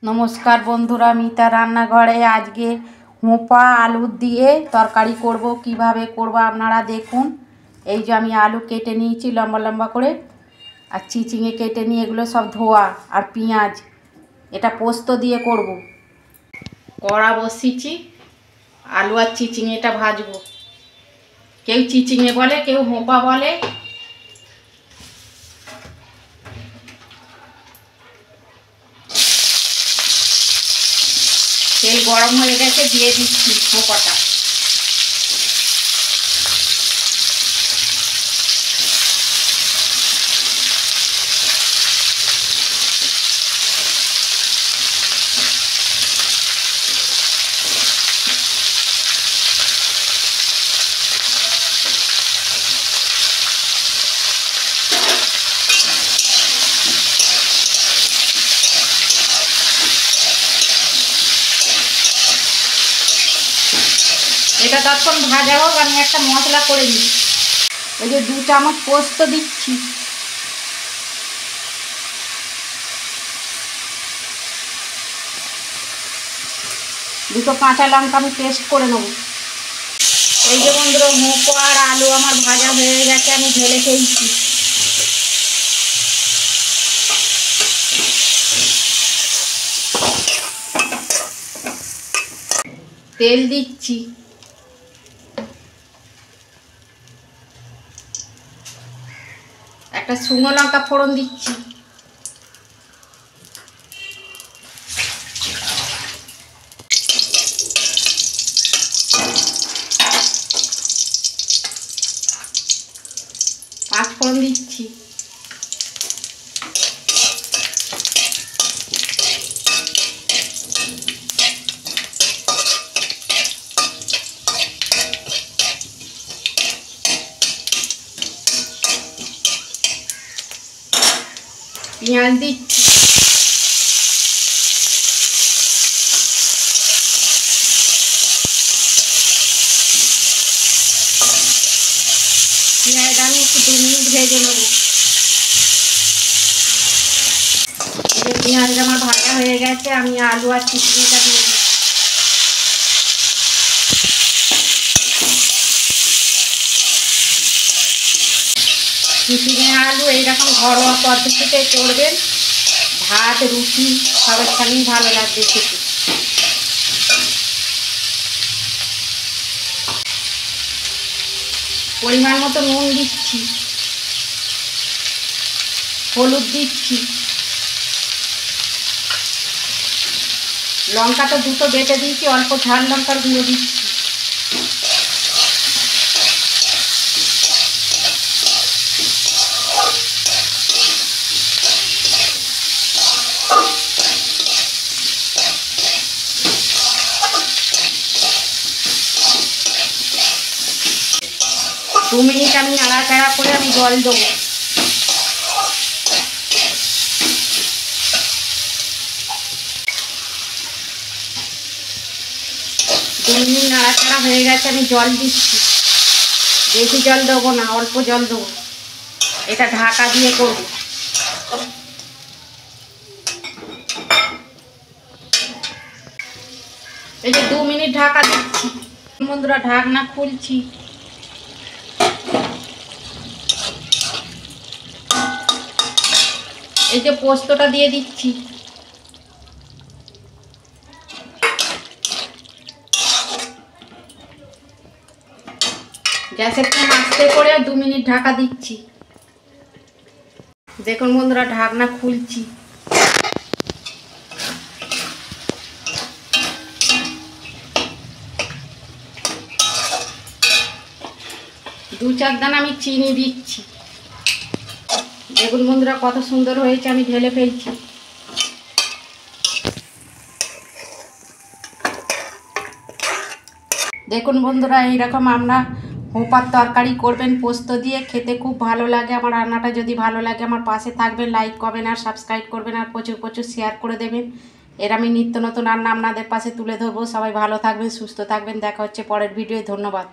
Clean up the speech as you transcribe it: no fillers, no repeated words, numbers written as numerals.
নমস্কার বন্ধুরা, মিতা রান্নাঘরে আজকে হোঁপা আলু দিয়ে তরকারি করব। কিভাবে করব আপনারা দেখুন। এই যে আমি আলু কেটে নিয়েছি লম্বা লম্বা করে, আর চিচিঙে কেটে নিয়ে এগুলো সব ধোয়া, আর পেঁয়াজ। এটা পোস্ত দিয়ে করব। কড়া বসিয়েছি, আলু আর চিচিঙেটা ভাজবো। কেউ চিচিঙে বলে, কেউ হোঁপা বলে। তেল গরম হয়ে গেছে, দিয়ে দিচ্ছি হোঁপাটা। এটা তখন ভাজা হোক, আমি একটা মশলা করে দিই। ওই যে 2 চামচ পোস্ত দিচ্ছি, দুটো কাঁচা লঙ্কা আমি পেস্ট করে নেব। এই যে বন্ধুরা, হোঁপা আর আলু আমার ভাজা হয়ে গেছে, আমি ঢেলে ফেলছি। তেল দিচ্ছি, একটা শুকনো লঙ্কা ফোড়ন দিচ্ছি, পাঁচ ফোড়ন দিচ্ছি, পেঁয়াজ দিচ্ছি, পেঁয়াজটা আমি একটু 2 মিনিট ভেজে নেব। পেঁয়াজটা আমার ভাজা হয়ে গেছে, আমি আলু আর চিচিঙেটা দিয়ে দিই। চিচিঙে আলু এইরকম ঘরোয়া পদ্ধতিতে করবেন, ভাত রুটি সবার সঙ্গেই ভালো লাগবে খেতে। পরিমাণ মতো নুন দিচ্ছি, হলুদ দিচ্ছি, লঙ্কা তো দুটো বেটে দিয়েছি, অল্প ঝাল লঙ্কার গুঁড়ো দিচ্ছি। দু মিনিট আমি নাড়াচাড়া করে আমি জল দেবো। দু মিনিট নাড়াচাড়া হয়ে গেছে, আমি জল দিচ্ছি। বেশি জল দেবো না, অল্প জল দেবো। এটা ঢাকা দিয়ে করব। এই যে 2 মিনিট ঢাকা দিচ্ছি বন্ধুরা, ঢাকনা খুলছি। এই যে পোস্তটা দিয়ে দিচ্ছি। গ্যাসের ফ্লেম আস্তে করে 2 মিনিট ঢাকা দিচ্ছি। দেখুন বন্ধুরা, ঢাকনা খুলছি। দু 4 দানা আমি চিনি দিচ্ছি। দেখুন বন্ধুরা, কত সুন্দর হয়েছে, আমি ঢেলে ফেলছি। দেখুন বন্ধুরা, এইরকম আমরা হোঁপার তরকারি করবেন পোস্ত দিয়ে, খেতে খুব ভালো লাগে। আমার রান্নাটা যদি ভালো লাগে আমার পাশে থাকবেন, লাইক করবেন আর সাবস্ক্রাইব করবেন, আর প্রচুর প্রচুর শেয়ার করে দেবেন। এর আমি নিত্য নতুন রান্না আপনাদের পাশে তুলে ধরবো। সবাই ভালো থাকবেন, সুস্থ থাকবেন। দেখা হচ্ছে পরের ভিডিওয়। ধন্যবাদ।